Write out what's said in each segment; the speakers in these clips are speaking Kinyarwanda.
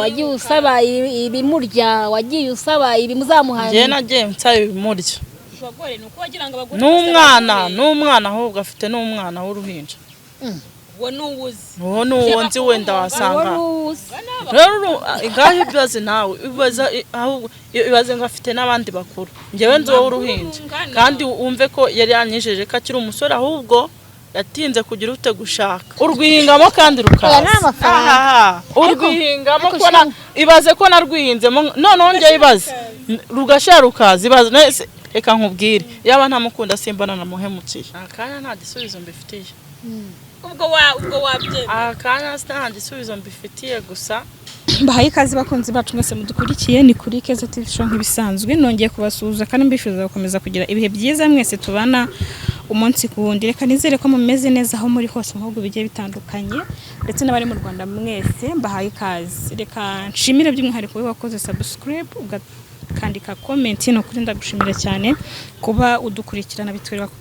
wagiye usaba ibimurya wagiye usaba ibimuzamuhana je nagiye nsaba ibimurya bagore nuko wagira ngo bagure n'umwana ahubwo afite n'umwana w'uruhinja wo nuwuzi nuwo nzi wenda wasanga rero igahe byaze nawe ibaze ngo afite n'abandi bakuru ngewe nzi wowe uruhinja kandi umve ko yari yanyijeje ko akiri umusore ahubwo yatinze kugira ute gushaka urwihingamo kandi rukaza urwihingamo ko ibaze ko narwihinzemo noneho njye ibaze rugashya rukaza ibaze reka nkubwire yaba ntamukunda simbana namuhemukiye akanya nta gisubizo mbifitiye ubwo wabye akanya nta gisubizo mbifitiye gusa bahaye ikaze bakunzi bacu mwese mudukurikiye ni kuri Keza TV show nk'ibisanzwe nongeye kubasuhuza kandi mbifuza gukomeza kugira ibihe byiza mwese tubana umunsi ku wundi reka nizere ko mumeze neza aho muri hose mu bihugu bigiye bitandukanye ndetse n'abari mu Rwanda mwese bahaye ikaze reka nshimire by'umwihariko wakoze subscribe ukandika comment no kuri ndagushimira cyane kuba udukurikirana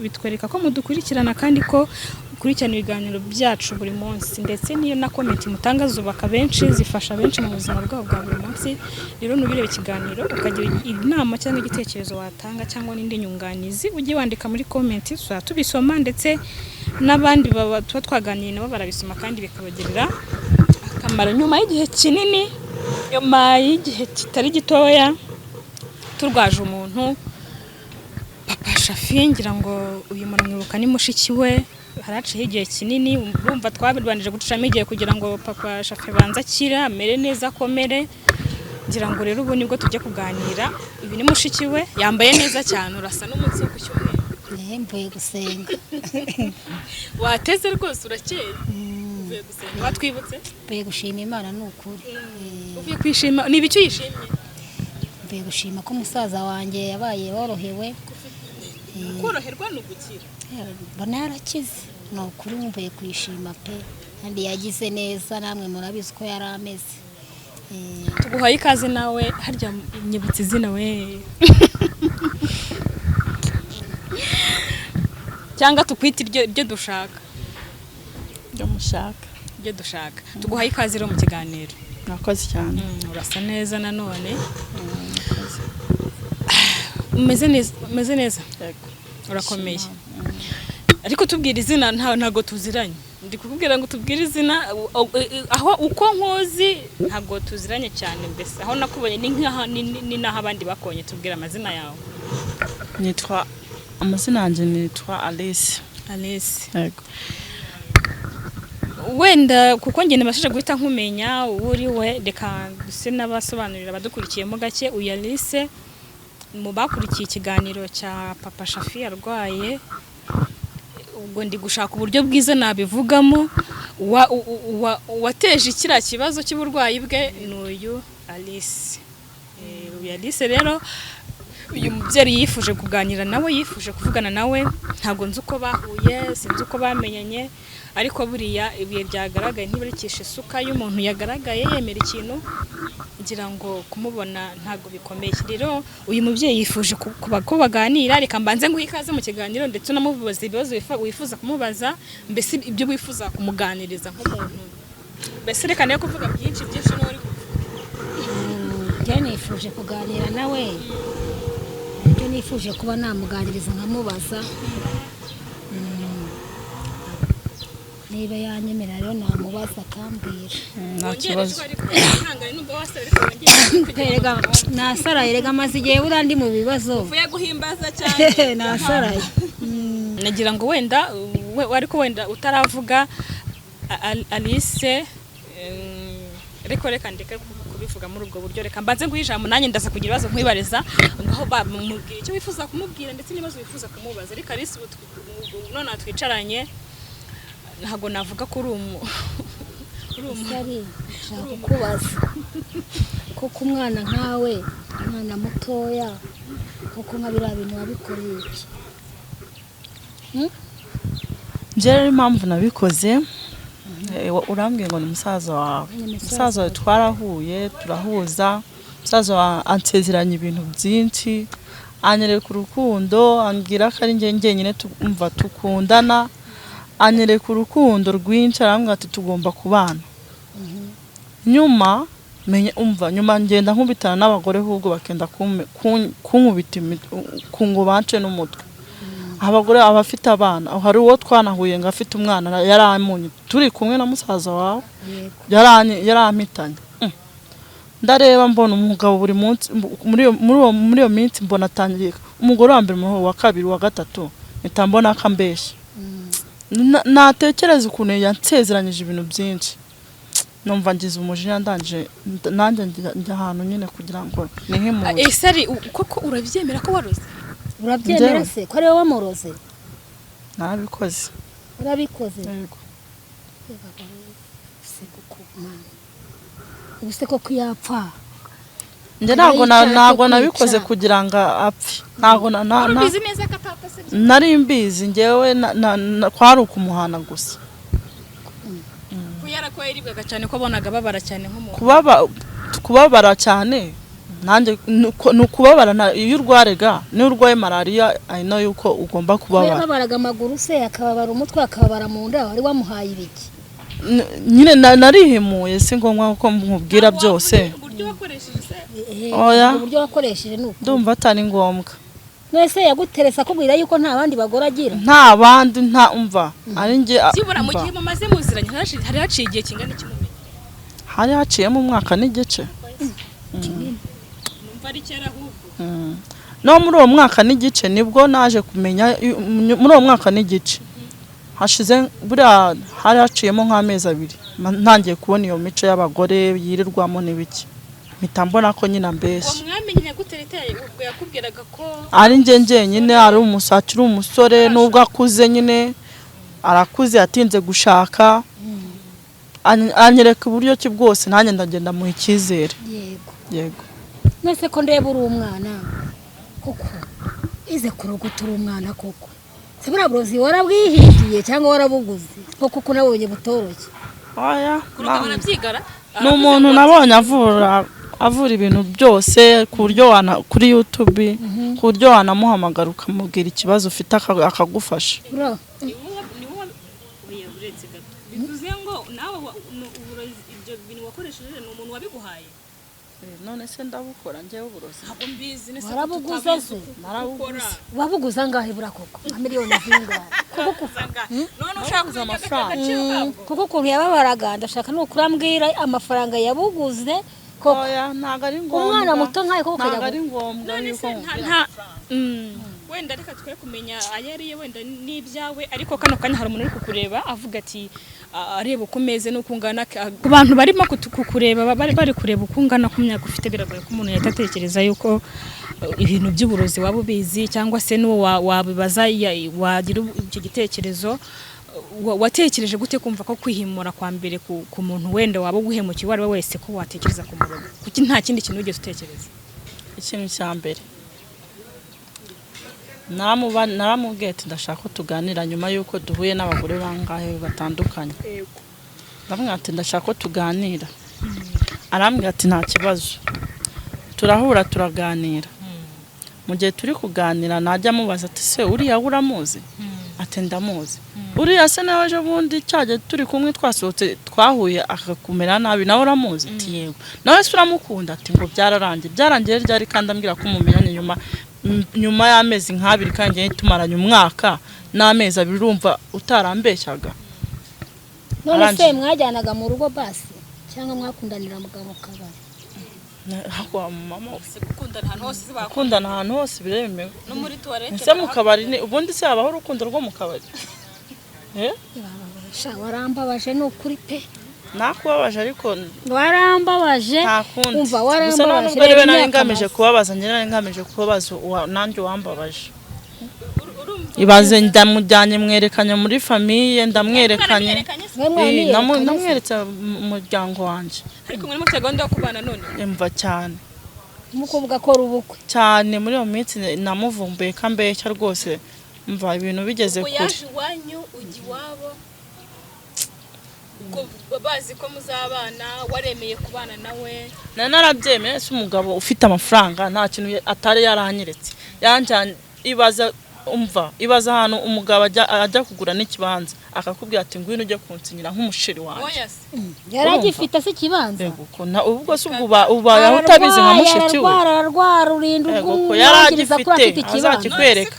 bitwereka ko mudukurikirana kandi ko ukurikirana ibiganiro byacu buri munsi ndetse niyo na comment mutanga zubaka benshi zifasha benshi mu buzima bwabo bwa buri munsi rero nubireba ikiganiro ukagira inama cyangwa igitekerezo watanga cyangwa n'indi nyunganizi ujye wandika muri comment tubisoma ndetse n'abandi tuba twaganiye nabo barabisoma kandi bikabagerera akamaro nyuma y'igihe kinini nyuma y'igihe kitari gitoya turwaje umuntu Papa Shafi ngira ngo uyu muntu mwibuka ni mushiki we haraciye igihe kinini urumva twabibanije gucamo igihe kugira ngo Papa Shafi banza akira amere neza akomere ngira ngo rero ubu nibwo tujye kuganira ibi ni mushiki we yambaye neza cyane urasa n'umunsi wo kucyumweru mvuye gusenga wateze rwose urakeye mvuye gusenga watwibutse mvuye gushima Imana n'ukuri uvuye kwishima ni ibiki yishimye mvuye gushima ko umusaza wanjye yabaye worohewe koroherwa n'ugukira mbona yarakize ni ukuri mvuye kwishima pe kandi yagize neza namwe murabizi ko yari ameze tuguhaye ikaze nawe harya nyibutse izina we cyangwa tukwita iryo dushaka ibyo dushaka tuguhaye ikaze rero mu kiganiro nakoze cyane urasa neza nanone umeze neza urakomeye ariko tubwira izina ntago tuziranye ndi kukubwira ngo tubwire izina aho uko nkozi ntago tuziranye cyane mbese aho nakubonye ni naho abandi bakonye tubwira amazina yawe nitwa amazina yanjye nitwa Alice yego wenda kuko njye nabashije guhita nkumenya uri we reka duse n'abasobanurira abadukurikiyemo gake uyu Alice mu bakurikiye ikiganiro cya Papa Shafi arwaye ubwo ndi gushaka uburyo bwiza nabivugamo wateje ikira kibazo cy'uburwayi bwe n'uyu Alice uyu Alice rero uyu mubyeyi yifuje kuganira nawe yifuje kuvugana nawe ntago nzi uko bahuye sinzi uko bamenyanye ariko buriya ibihe byagaragaye ntibarikishe isuka y'umuntu yagaragaye yemera ikintu ngira ngo kumubona ntago bikomeye rero uyu mubyeyi yifuje ko baganira reka mbanze nguhe ikaze mu kiganiro ndetse unamubaza ibibazo wifuza kumubaza mbese ibyo wifuza kumuganiriza nk'umuntu mbese reka nayo kuvuga byinshi n'uri njye nifuje kuganira nawe ibyo nifuje kuba namuganiriza nkamubaza niba yanyemera rero namubaza akambwira nta kibazo nasaraye rega amaze igihe burandi mu bibazo uvuye guhimbaza cyane nasaraye nagira ngo wenda ariko wenda utaravuga Alice reka ndeke kubivuga muri ubwo buryo reka mbanze nguhe ijambo nanjye ndaza kugira ibibazo nkwibariza ngaho bamubwira icyo wifuza kumubwira ndetse n'ibibazo wifuza kumubaza reka Alice none twicaranye ntago navuga ko uri umusari nshaka kubaza koko umwana nkawe umwana mutoya koko nka biriya bintu wabikoreye iki njyewe impamvu nabikoze urambwiye ngo ni umusaza wawe umusaza wawe twarahuye turahuza umusaza wawe ansezeranya ibintu byinshi anyereka urukundo ambwira ko ari njye nyine tumva tukundana anyereka urukundo rwinshi arambwira ati tugomba kubana nyuma menye umva nyuma ngenda nkubitana n'abagore ahubwo bakenda kunkubita kungo bance n'umutwe abagore abafite abana hari uwo twanahuye ngo afite umwana yaramunye turi kumwe na musaza wawe yarampitanye ndareba mbona umugabo buri munsi muri iyo minsi mbona atangiye umugore wa mbere wa kabiri wa gatatu nitambona akambeshya natekereza ukuntu yansezeranyije ibintu byinshi numva ngize umujinya ndanje nanjye njya ahantu nyine kugira ngo nihemuye ese ari koko urabyemera ko waroze urabyemera se ko ari wowe wamuroze narabikoze urabikoze yego ubuse ko kuyapfa nje ntago nabikoze kugira ngo apfe ntago ubizi neza ko atapase nari mbizi ngewe kwari ukumuhana gusa kuyara ko yaribwaga cyane ko bonaga babara cyane nk'umuntu kubabara cyane nanjye nukubabara iyo urwarega niyo urwaye malaria ayino yuko ugomba kubabara yababaraga amaguru se akababara umutwe akababara mu nda wari wamuhaye ibiki nyine narihemuye si ngombwa ko nkubwira byose uburyo wakoresheje oya uburyo wakoresheje nuko ndumva atari ngombwa nese yaguteresa akubwira yuko nta bandi bagore agira nta bandi nta umva ari nge sibura mu gihe mumaze muziranye hari haciye igihe kingana ikimumenye hari haciyemo umwaka n'igice numva ari kera ahubwo no muri uwo mwaka n'igice nibwo naje kumenya muri uwo mwaka n'igice hashize buriya hari haciyemo nk'amezi 2 ntangiye kubona iyo mico y'abagore yirirwamo n'ibiki mpita mbona ko nyina mbeshye mwamenye gutereteye ubwo yakubwiraga ko ari nje nyine ari umusakira umusore nubwo akuze nyine arakuze yatinze gushaka anyereka uburyo ki bwose nanjye ndagenda mu ikizere yego nese ko ndeba uri umwana koko ize kurogutura umwana koko sebura brozi warabwihigiye cyangwa warabuguze koko nabonye butoroshye oya barabyigara n'umuntu nabonye avura ibintu byose ku buryo kuri YouTube ku buryo wanamuhamagara ukamubwira ikibazo ufite akagufasha bivuze ngo nawe ibyo bintu wakoresheje ni umuntu wabiguhaye none se ndabukora njyewe uburozi ntabwo mbizi nese warabuguze se wabuguze angahe bura koko nka miliyoni zingahe none ushaka amafaranga kuko ukuntu yababaraga ndashaka nukurambwira amafaranga yabuguze koko oya ntago ari ngombwa umwana muto nkaye koko kajya ntago ari ngombwa yuko wenda reka twe kumenya ayariye wenda n'ibyawe ariko kano kanya hari umuntu uri kukureba avuga ati areba uko meze no kungana ku bantu barimo kukureba bari kureba uko ungana ku myaka ufite biragoye ko umuntu yahita atekereza yuko ibintu by'uburozi waba ubizi cyangwa se n'uwo wabibaza wagira icyo gitekerezo watekereje gute kumva ko kwihimura kwa mbere ku muntu wenda waba guhemukiye wari wese ko watekereza ku murogo kuki nta kindi kintu ugeze utekereza ikintu cya mbere naramubwiye ati ndashaka ko tuganira nyuma y'uko duhuye n'abagore bangahe batandukanye ndamubwira ati ndashaka ko tuganira arambwira ati nta kibazo turahura turaganira mu gihe turi kuganira najya mubaza ati se uriya uramuzi ati ndamuzi uriya se nawe ejo bundi cyaje turi kumwe twasohotse twahuye akakumera nabi nawe uramuzi ati yego nawe se uramukunda ati ngo byarangiye ryari kandi ambwira ko mumenyanye nyuma y'amezi nk'abiri kandi ngiye tumaranye umwaka n'amezi 2 urumva utarambeshyaga none se mwajyanaga mu rugo basi cyangwa mwakundanira mugabo kabari hakwa mama gukundana ahantu hose biremewe no muri toilette se mu kabari ubundi se habaho urukundo rwo mu kabari sha warambabaje no kuri pe nakubabaje ariko warambabaje umva warambabaje rero nari ngamije kubabaza nari ngamije kubabaza nanjye wambabaje ibaze ndamujyanye mwerekanye muri famille ndamwerekanye namweretse umuryango wanje ariko muri gahunda yo kubana none emva cyane mukuvuga ko rubukwe cyane muri iyo minsi namuvumbuye kambeshya rwose mva ibintu bigeze kure yaje wanyu ugi wabo bazi ko muzabana waremeye kubana nawe narabyemeye se umugabo ufite amafaranga nta kintu atari yaranyeretse yanjye ibaza umva ibaza ahantu umugabo ajya kugura n'ikibanza akakubwira ati ngwino ujye kunsinyira nk'umusheri wanjye yaragifite se kibanza ubwo se ubaye aho utabizi nka mushiki we ararwara urinda ubwo yaragifite azakikwereka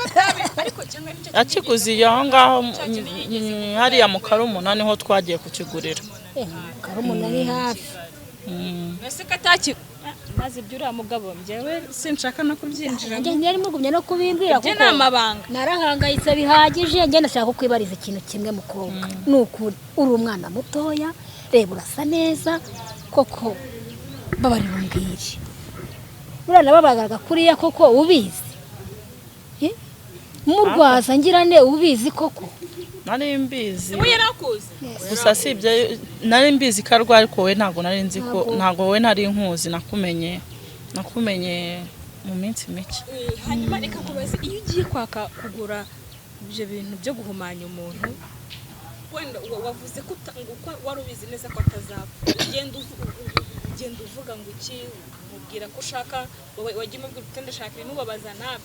yakiguziye aho ngaho hariya mu Karumuna niho twagiye kukigurira Karumuna ni hafi ese kataki maze byura mugabo njyewe sinshaka no kubyinjira njye yari mugumye no kubimbwira kuko namabanga narahangayitse bihagije njye ndashaka kwibariza ikintu kimwe mukobwa nukuri uri umwana mutoya reba urasa neza koko babari bumbwire burana babagaga kuriya koko ubizi murwaza ngirane ubizi koko nari mbizi we yarakuze gusa sibye nari mbizi ko arwaye ariko we ntago nari nzi ko ntago we nari inkuzi nakumenye mu minsi mike hanyuma reka kubaza iyo ugiye kwaka kugura ibyo bintu byo guhumanya umuntu wenda wavuze ko wari ubizi neza ko atazapfa ugenda uvuga ngo iki mubwira ko ushaka wagiye umubwira uti ndashaka ibintu ubabaza nawe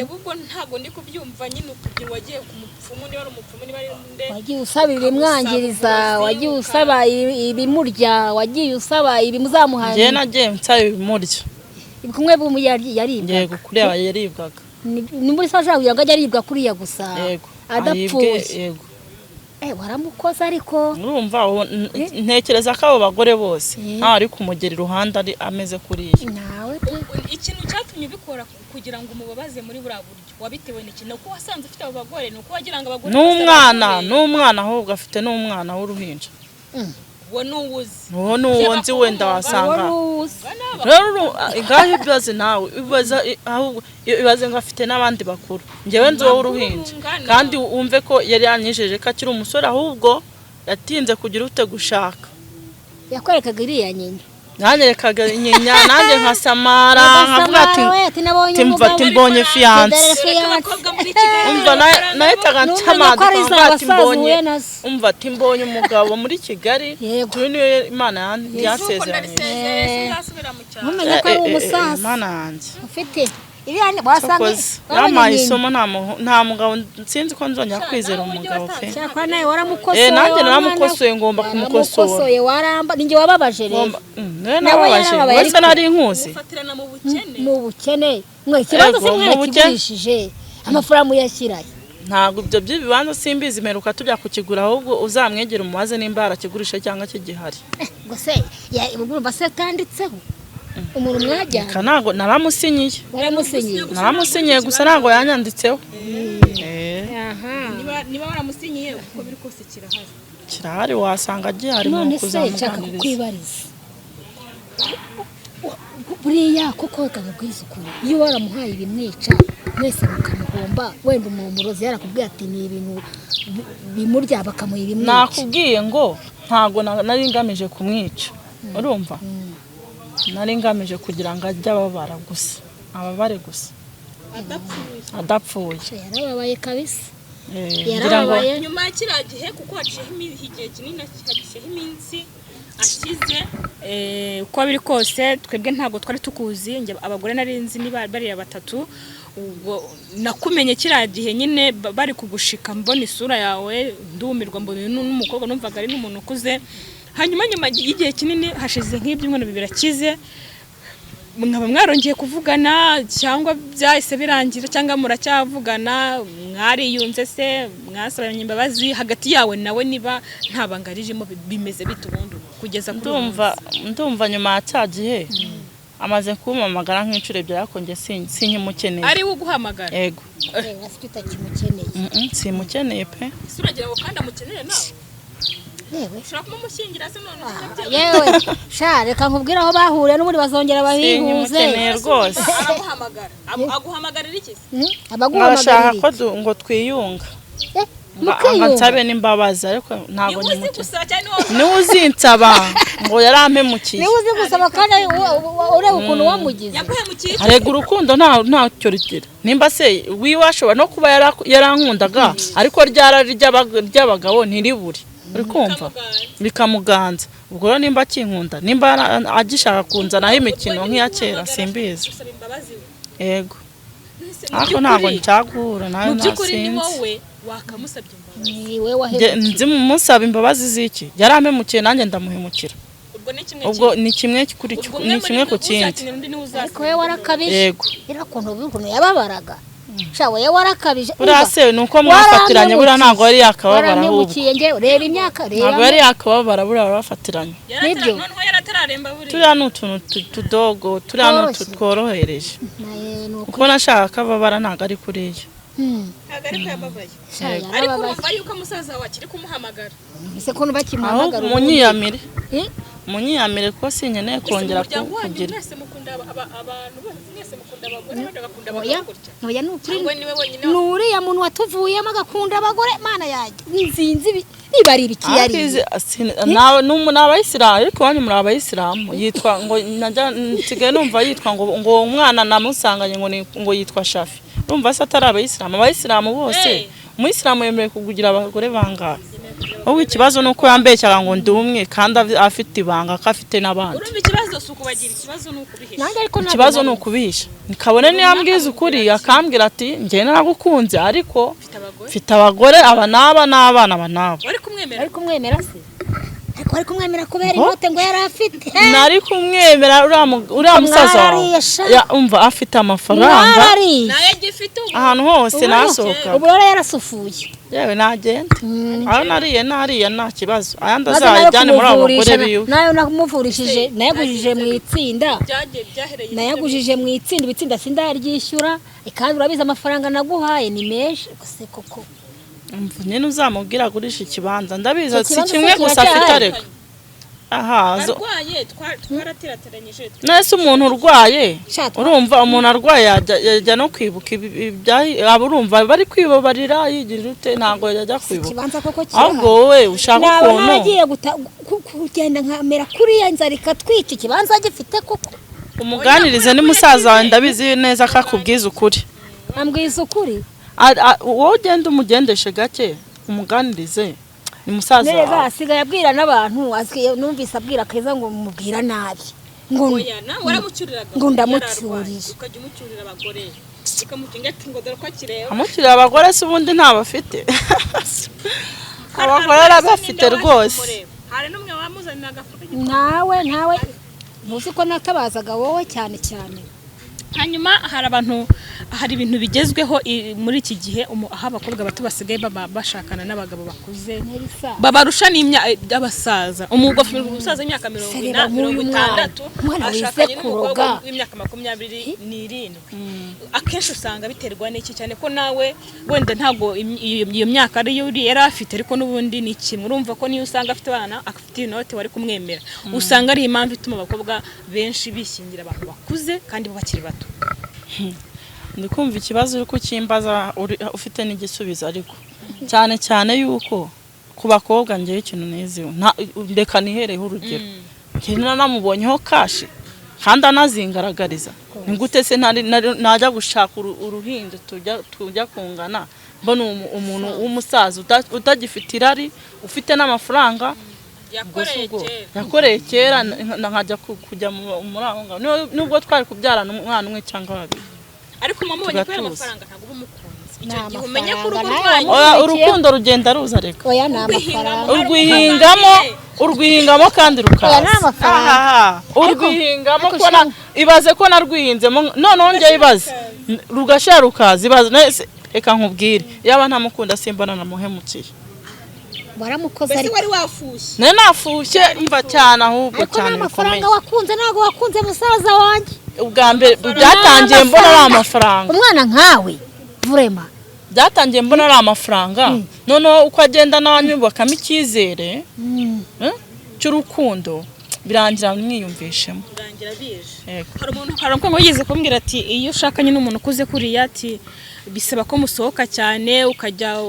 ubwo ntago ndi kubyumva nyine ukugira wagiye ku mupfumu niba ari umupfumu niba ari nde wagiye usaba ibimwangiriza wagiye usaba ibimurya wagiye usaba ibimuzamuhanya njye nagiye nsaba ibimurya ibikumwe bumu yaribwa yego kureba yaribwaga ni muri saja kugira ngo ajye aribwa kuriya gusa adapfuye yego waramukoze ariko urumva ntekereza ko abo bagore bose nta ari kumugera iruhande ari ameze kuriya nawe ikintu cyatumye ubikora kugira ngo umubabaze muri buriya buryo wabitewe n'ikintu ko wasanze ufite abo bagore ni uko wagira ngo abagore n'umwana ahubwo afite n'umwana w'uruhinja uwo n'uwuzi uwo n'uwo nzi wenda wasanga rero igahe ibyaze nawe ibaze ngo afite n'abandi bakuru njyewe nzi wowe uruhinja kandi wumve ko yari yanyijeje ko akiri umusore ahubwo yatinze kugira ute gushaka yakwerekaga iriya nyina nanyerekaga nyinya nanjye nkasamara nkavuga ati mva ati mbonye fiance umva nahitaga ncamada umva ati mbonye umugabo muri Kigali turi niyo Imana yasezeranye mumenye ko ari umusaza Imana yanjye ufite wasanga yamaye isomo nta mugabo sinzi ko nzongera kwizera umugabo pe cyakora nawe waramukosoye nanjye naramukosoye ngomba kumukosora ninjye wababaje rero nababaje wese nari inkuzi ufatirana mu bukene mwe ikibazo se mwakigurishije amafaranga muyashyirayo ntabwo ibyo by'ibibanza simbizi meruka tujya kukigura ahubwo uzamwegera umubaze nimba yarakigurisha cyangwa kigihari ngo se urumva se tanditseho umuntu mwajyana kanago naramusinyiye gusa ntago yanyanditseho niba waramusinyiye uko biri kose kirahari wasanga gihari mu kuzamugana none se kukwibariza buriya koko kakubwiza ukuri iyo waramuhaye ibimwica mwese mukamuhomba wenda umurozi yarakubwiye ati ni ibintu bimurya bakamuha ibimwica nakubwiye ngo ntago nari ngamije kumwica urumva nari ngamije kugira ngo ajye ababare gusa adapfuye yarababaye kabisa yarababaye nyuma kiriya gihe kuko haciyeho igihe kinini haciyeho iminsi akize uko biri kose twebwe ntabwo twari tukuzi abagore nari nzi niba bariya batatu ubwo nakumenye kiriya gihe nyine bari kugushika mbona isura yawe ndumirwa mbona n'umukobwa numvaga ari n'umuntu ukuze hanyuma nyuma y'igihe kinini hashize nk'ibyumweru bibiri akize mwaba mwarongeye kuvugana cyangwa byahise birangira cyangwa muracyavugana mwariyunze se mwasabanye imbabazi hagati yawe nawe niba nta banga rijemo bimeze bite ubundi kugeza ndumva nyuma ya cya gihe amaze kumpamagara nk'inshuro ebyiri ariko njye sinkimukeneye ari we uguhamagara yego simukeneye pe uragira ngo kandi amukeneye nawe yewe sha reka nkubwire aho bahuriye n'ubundi bazongera bahihuze rwose aguhamagarira iki abashaka ko ngo twiyunga nsabe n'imbabazi ariko ntabwo niwe uzinsaba ngo yari ampemukiye niwe uzi gusaba kandi ureba ukuntu wamugize arega urukundo ntacyo rugira nimba se wiwe ashobora no kuba yarankundaga ariko ryarari ry'abagabo ntiribure uri kumva bikamuganza ubwo rero nimba akinkunda nimba agishaka kunzanaho imikino nk'iya kera simbizi yego ariko ntabwo ncyagura nawe mu by'ukuri ni nasinzi wowe wakamusabye imbabazi. ni we wahebye nzi musaba imbabazi z'iki yarampemukiye nanjye ndamuhemukira ubwo ni kimwe kuri ni kimwe ku kindi ariko we warakabije yego ira kuntu yababaraga shawe ye warakabije urase nuko mwafatiranye bura ntago ari yakababara ahubwo waramukiye nge reba imyaka reba ntago ari yakababara bura barafatiranye nibyo noneho yaratararemba buri turiya ni utuntu tudogo turiya ni utu tworohereje kuko nashaka kababara ntago ari kuriya ntago ari kwababaye ariko wumva yuko musaza wawe akiri kumuhamagara ese ko bakimuhamagara munyiyamire munyiyamire ko sinkeneye kongera kugira mwese mukunda abantu mwese mukunda abagore bagakunda abagore oya ni ukuri ngo niwe wenyine nuriya muntu watuvuyemo agakunda abagore mana yanjye nzinzi nibarira ikiyari nawe n'abayisilamu ariko wanyu muri abayisilamu yitwa ngo najya nsigaye numva yitwa ngo umwana namusanganye ngo yitwa Shafi urumva se atari abayisilamu bose umuyisilamu yemerewe kugira abagore bangahe wowe ikibazo nuko yambeshyaga ngo ndi umwe kandi afite ibanga ko afite n'abandi urumva ikibazo si ukubagira ikibazo ni ukubihisha ikibazo ni ukubihisha nikabone niyambwiza ukuri akambwira ati njye naragukunze ariko mfite abagore aba n'abana aba nabo ari kumwemera se ariko ari kumwemera kubera inote ngo yari afite nari kumwemera uriya musaza umva afite amafaranga naye gifite ahantu hose nasohoka ubu rero yarasufuye yewe nagenda aho nariye nta kibazo ayandi azajyane muri abo bagore biwe nayo namuvurishije nayagujije mu itsinda ibitsinda sindaryishyura kandi urabizi amafaranga naguhaye ni menshi gusa koko nyine uzamubwira agurisha ikibanza ndabizi si kimwe gusa afite areka arwaye twaratirateranyije nese umuntu urwaye urumva umuntu arwaye yajya no kwibuka aba urumva bari kwibabarira yigira ute ntabwo yajya kwibuka ahubwo wowe ushaka ukuntu nagiye kugenda nkamera kuriya nzara ikatwica ikibanza gifite koko umuganirize ni musaza wawe ndabizi neza ko akubwiza ukuri ambwiza ukuri wowe ugenda umugendeshe gake umuganirize ni musaza wawe neza asigaye abwira n'abantu numvise abwira Keza ngo mubwira nabi ngo ndamucyurira ukajya umucyurira abagore ukamutinga ati ngo dore ko akireba amucyurira abagore se ubundi ntabafite abagore arabafite rwose hari n'umwe wamuzanira agafuka nawe muzi ko natabazaga wowe cyane hanyuma hari ibintu bigezweho muri iki gihe aho abakobwa bato basigaye bashakana n'abagabo bakuze babarusha n'abasaza umusaza w'imyaka 60 ashakanye n'umukobwa w'imyaka 27 akenshi usanga biterwa n'iki cyane ko nawe wenda ntago iyo myaka ariyo yari afite ariko n'ubundi ni kimwe urumva ko niyo usanga afite abana afite inote wari kumwemera usanga ari impamvu ituma abakobwa benshi bishingira abantu bakuze kandi bakiri bato ndikumva ikibazo yuko kimbaza ufite n'igisubizo ariko cyane yuko ku bakobwa ngiye ikintu nezeho ndeka nihereho urugero nkina namubonyeho kashi kandi anazingaragariza ngute se najya gushaka uruhinja tujya kungana mbona umuntu w'umusaza utagifite irari ufite n'amafaranga yakoreye kera nkajya kujya muri aho ngaho nubwo twari kubyarana umwana umwe cyangwa babiri ariko mama ubonye kubera amafaranga ntabwo uba umukunzi icyo gihe umenya ko urugo rwanyu urukundo rugenda ruza reka oya ni amafaranga urwihingamo kandi rukaza urwihingamo ko ibaze ko narwihinzemo noneho njye ibaze rugashya rukaza ibaze reka nkubwire yaba ntamukunda simbona namuhemukiye waramukoze ariko wari wafushye nafushye mva cyane ahubwo cyane amafaranga wakunze ntago wakunze musaza wanjye ubwa mbere byatangiye mbona ari amafaranga umwana nkawe vrema byatangiye mbona ari amafaranga noneho uko agenda n'abanyubakamo icyizere cy'urukundo birangira mwiyumvishemo birangira bije hari umuntu wigeze kumbwira ati iyo ushakanye n'umuntu ukuze kuriya ati bisaba ko musohoka cyane ukajya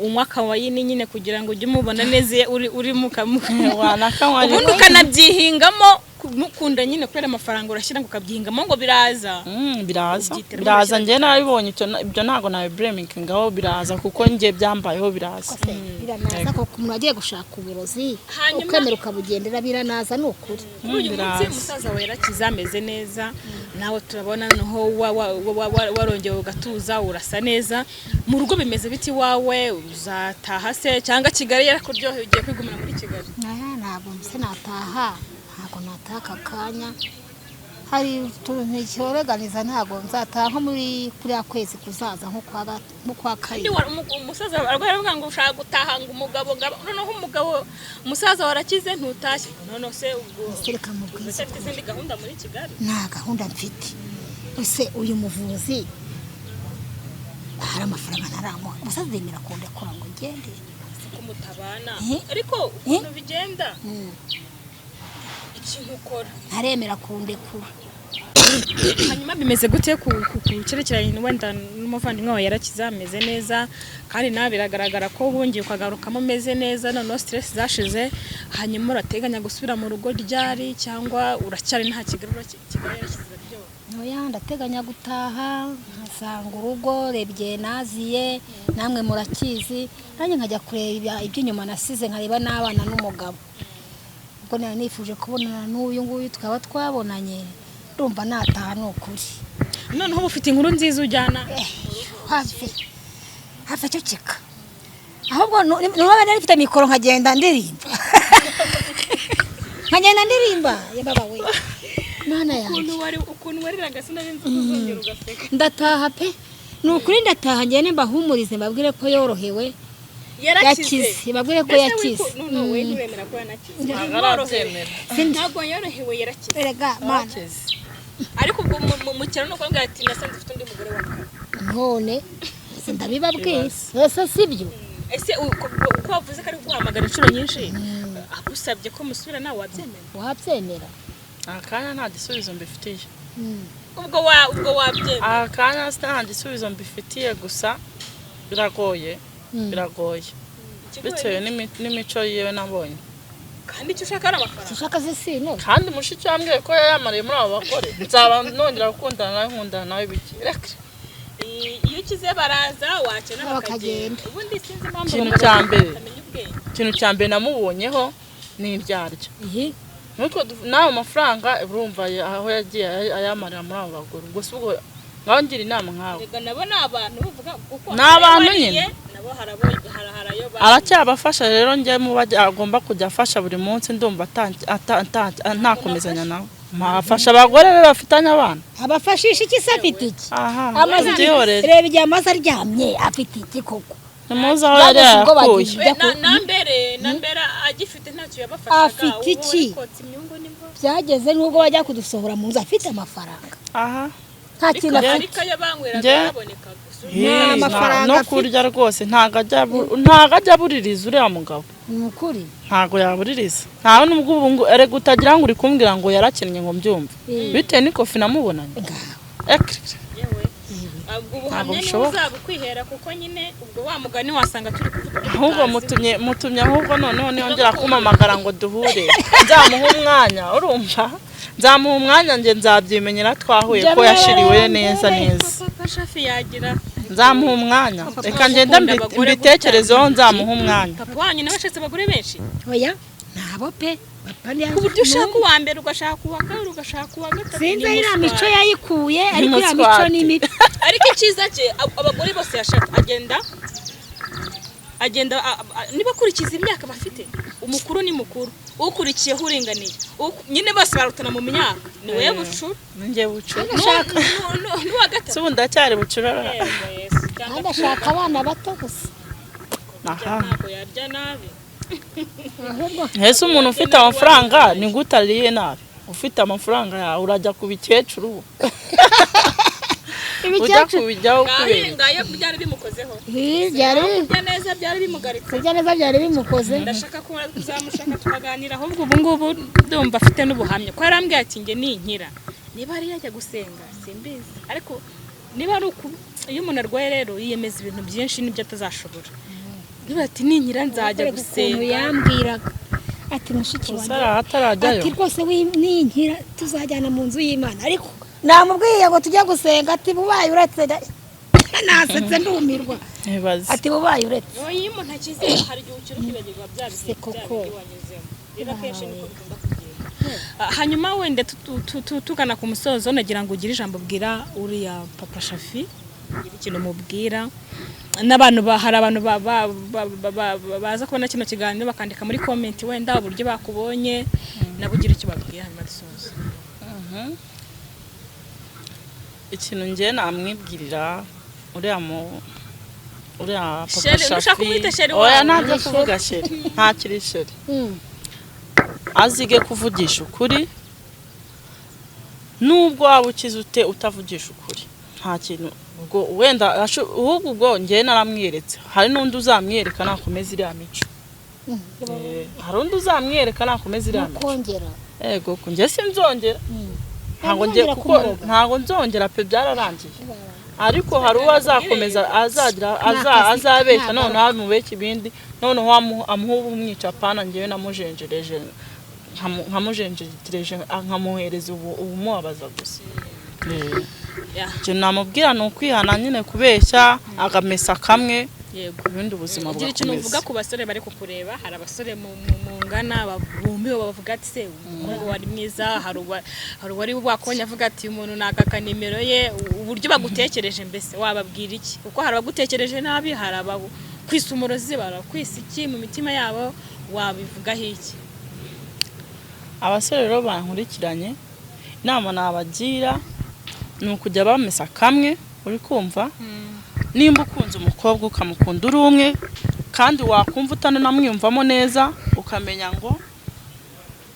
unywa kawayini nyine kugira ngo ujye umubona neza uri mukamuka ubundi ukanabyihingamo mukunda nyine kubera amafaranga urashyira ngo ukabyihingamo ngo biraza biraza njye nabibonye ibyo ntago nawe blaming ngaho biraza kuko njye byambayeho biraza biranaza kuko umuntu agiye gushaka uburozi ukemera ukabugendera biranaza ni ukuri uyu munsi umusaza we yarakiza ameze neza nawe turabona noneho warongeye ugatuza urasa neza mu rugo bimeze biti wawe uzataha se cyangwa Kigali yarakuryoheye ugiye kwigumira muri Kigali ntabwo se nataha ntabwo nataha aka kanya hari utuntu cyoreganiza ntabwo nzataha nko muri kuriya kwezi kuzaza nko kwa kane umusaza arwaye avuga ngo ushaka gutaha ngo umugabo noneho umugabo umusaza warakize ntutashye none se ubwo sereka mu bwiza ufite izindi gahunda muri Kigali nta gahunda mfite ese uyu muvuzi hari amafaranga ntaramuha umusaza yemera kundekura ngo ngende mutabana ariko ukuntu bigenda ikintu ukora ntaremera kundekura hanyuma bimeze gute ku cyerekeranye wenda n'umuvandimwe wawe yarakiza ameze neza kandi nawe biragaragara ko wongeye ukagarukamo meze neza noneho stress zashize hanyuma urateganya gusubira mu rugo ryari cyangwa uracyari nta Kigali yarashyize ryo oya ndateganya gutaha nkasanga urugo rebye naziye namwe murakizi nanjye nkajya kureba iby'inyuma nasize nkareba n'abana n'umugabo ubwo nari nifuje kubonana n'uyu nguyu tukaba twabonanye ndumva nataha ni ukuri noneho uba ufite inkuru nziza ujyana hafi cyo kika ahubwo nubwo nari mfite mikoro nkagenda ndirimba yababa we Mana yanjye ukuntu wariraga sinarinzi kuzongera ugaseka ndataha pe ni ukuri ndataha ngene mbahumurize mbabwire ko yorohewe yakize babwire ko yakize wowe ntiwemera ko yanakize ntabwo yorohewe yarakize erega mana ariko ubwo mu cyaro no kwambwira ati nasanze ufite undi mugore wawe none sindabibabwiye ese sibyo ese uko wavuze ko ari guhamagara inshuro nyinshi agusabye ko musubira nawe wabyemera akanya nta gisubizo mbifitiye ubwo wabyemera akanya nta gisubizo mbifitiye gusa biragoye bitewe n'imico yewe nabonye kandi icyo ushaka ari amafaranga ushaka zisino kandi mushiki wambwiye ko yayamariye muri abo bakore nzaba nongera gukundana nawe nkundana nawe biki reka iyo ukize baraza wakena bakagenda ubundi sinzi impamvu ikintu cya mbere namubonyeho ni iryaryo nawe amafaranga urumva aho yagiye ayamarira muri abo bagore ubwo si ubwo ngaho ngira inama nkawe nabo ni abantu uvuga kuko ni abantu nyine nabo aracyabafasha rero njye mu agomba kujya afasha buri munsi ndumva ntakomezanya nawe afasha abagore be bafitanye abana abafashisha iki se afite iki amaze reba igihe amaze aryamye afite iki koko ntimuzi aho yari yakuye nambere agifite ntacyo yabafashaga afite iki byageze n'ubwo bajya kudusohora mu nzu afite amafaranga nta kintu afite no kurya rwose ntago ajya abuririza uriya mugabo ni ukuri ntago yabuririza ntawe n'ubwo ubu erega utagira ngo uri kumbwira ngo yarakennye ngo mbyumve bitewe n'ikofi namubonanye ubuhamya niba uzaba ukwihera kuko nyine ubwo wa mugani wasanga turi kuvuga ahubwo mutumye ahubwo noneho niyongera kumpamagara ngo duhure nzamuha umwanya urumva nzamuha umwanya njye nzabyimenyera twahuye ko yashiriwe neza papa shafi yagira nzamuha umwanya reka ngenda mbitekerezeho nzamuha umwanya papa wanyu nawe ashatse abagore benshi oya ntabo pe ku buryo ushaka uwa mbere ugashaka uwa kabiri ugashaka uwa gatatu sinzi iriya mico yayikuye ariko iriya mico ni mibi ariko icyiza cye abagore bose yashaka agenda niba akurikiza imyaka bafite umukuru ni mukuru ukurikiyeho uringaniye nyine bose barutana mu myaka ni wowe bucura njye bucura n'uwa gatatu ubu ndacyari bucura kandi ashaka abana bato gusa ntabwo yarya nabi ese umuntu ufite amafaranga ni gute ariye nabi ufite amafaranga yawe urajya ku bikecuru ujya kubijyaho kubera ngayo byari bimukozeho kurya neza byari bimugaritse kurya neza byari bimukoze ndashaka ko uzamushaka tukaganira ahubwo ubu ngubu ndumva afite n'ubuhamya ko yarambwiye ati njye ninkira niba ari yajya gusenga simbizi ariko niba ari uku iyo umuntu arwaye rero yiyemeza ibintu byinshi n'ibyo atazashobora niba ati ninkira nzajya gusenga yambwiraga ati mushiki wanjye atarajyayo ati rwose ninkira tuzajyana mu nzu y'Imana ariko namubwiye ngo tujya gusenga ati bubaye uretse nasetse ndumirwa ati bubaye uretse iyo umuntu akize hari igihe ukira ukibagirwa bya bihe wanyuzemo rero kenshi niko bikunda kugenda. Hanyuma wende tugana ku musozo nagira ngo ugire ijambo bwira uriya Papa Shafi ikintu mubwira n'abantu hari abantu baza kubona kino kiganiro bakandika muri comment wenda uburyo bakubonye nabugira icyo babwira hanyuma dusoza. Ikintu ngiye namwibwirira uriya Papa Shafi ushaka kumwita sheri wawe oya ntabyo kuvuga sheri ntakiri sheri azige kuvugisha ukuri nubwo waba ukize utavugisha ukuri nta kintu ubwo wenda ahubwo ubwo ngiye naramwiretse hari n'undi uzamwiereka nakomeza iriya mico hari undi uzamwiereka nakomeza iriya mico kongera yego kunjye sinzongera ntago nzongera pe byararangiye ariko hari uwo azakomeza azabeshya none amubeka ibindi none amuhuba umwica pana ngewe namujenjereje nkamujenjereje nkamuhereza ubumubabaza gusa. Namubwira no kwihana nyine kubeshya agamesa kamwe yego ibindi ubuzima bwakomeza. Ikintu uvuga ku basore bari kukureba hari abasore mu ngana babumbiwe bavuga ati se umuhungu wari mwiza hari wari wakonye avuga ati umuntu nakaka nimero ye uburyo bagutekereje mbese wababwira iki kuko hari abagutekereje nabi hari ababo kwisumurozi barakwisa iki mu mitima yabo wabivugaho iki? Abasore rero bankurikiranye inama nabagira ni ukujya bamesa kamwe uri kumva nimba ukunze umukobwa ukamukunda uri umwe kandi wakumva utanamwiyumvamo neza ukamenya ngo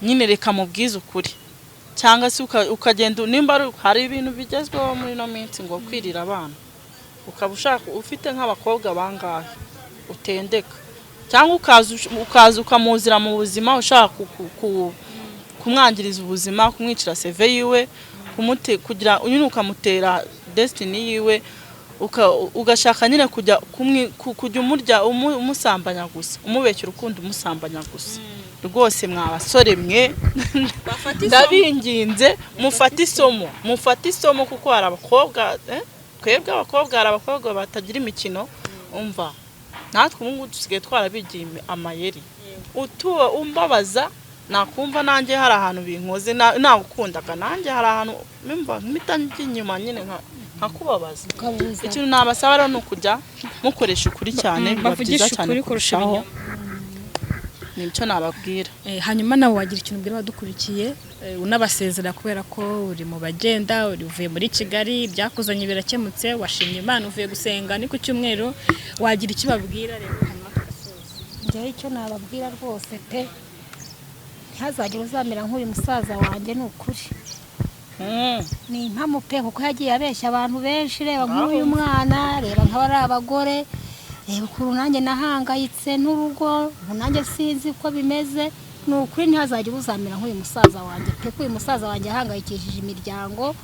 nyine reka mubwize ukuri cyangwa se ukagenda nimba hari ibintu bigezweho muri no minsi ngo kwirira abana ukaba ushaka ufite nk'abakobwa bangahe utendeka cyangwa ukaza ukamuzira mu buzima ushaka kumwangiriza ubuzima kumwicira CV yiwe kugira unyine ukamutera destiny yiwe ugashaka nyine kujya umurya umusambanya gusa umubekera urukundo umusambanya gusa rwose mwabasore mwe ndabinginze mufate isomo kuko hari abakobwa twebwe abakobwa hari abakobwa batagira imikino umva natwe ubu dusigaye twarabigiye amayeri utuwe umbabaza nakumva nanjye hari ahantu binkoze nagukundaga nanjye hari ahantu mimva mitangiye inyuma nyine nkakubabaza ikintu nabasaba rero nukujya mukoresha ukuri cyane bavugisha ukuri kurushaho nicyo nababwira. Hanyuma nawe wagira ikintu ubwira badukurikiye unabasezera kubera ko uri mu bagenda uvuye muri Kigali byakuzanye birakemutse washimye Imana uvuye gusenga ni ku cyumweru wagira icyo babwira rero hanyuma tugasoza. Njye icyo nababwira rwose pe ntihazagire uzamera nk'uyu musaza wanjye ni ukuri ni impamo pe kuko yagiye abeshya abantu benshi reba nk'uyu mwana reba nk'abari abagore reba ukuntu nanjye nahangayitse n'urugo nanjye sinzi ko bimeze ni ukuri ntihazagire uzamera nk'uyu musaza wanjye pe ko uyu musaza wanjye yahangayikishije imiryango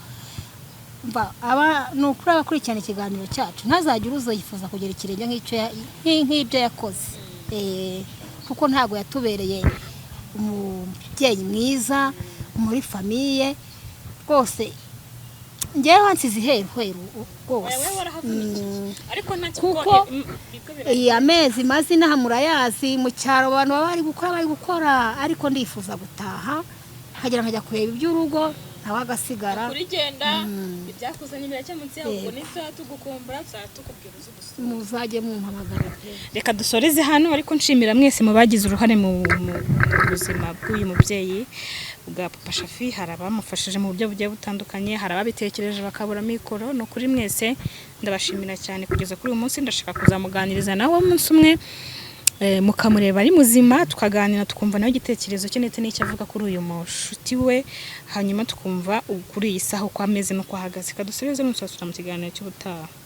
ni ukuri abakurikirana ikiganiro cyacu ntihazagire uzoyifuza kugira ikirenge nk'ibyo yakoze kuko ntabwo yatubereye umubyeyi mwiza muri famiye rwose ngewe wansize iheru rwose kuko amezi maze inaha murayazi mu cyaro abantu baba bari gukora ariko ndifuza gutaha nkagera nkajya kureba iby'urugo nawe agasigara kurigenda ibyakuzanye birakemutse ubwo nitwe tugukumbura tukubwira muzajye mumpamagara. Reka dusoreze hano ariko nshimira mwese mu bagize uruhare mu buzima bw'uyu mubyeyi bwa Papa Shafi. Hari abamufashije mu buryo bugiye butandukanye, hari ababitekereje bakabura mikoro. No kuri mwese ndabashimira cyane kugeza kuri uyu munsi. Ndashaka kuzamuganiriza nawe umunsi umwe mukamureba ari muzima tukaganira tukumva nawe igitekerezo cye ndetse n'icyo avuga kuri uyu mushuti we, hanyuma tukumva kuri iyi saha uko ameze no kwahagaze. Kadusubize n'umusasura mu kiganiro cy'ubutaha.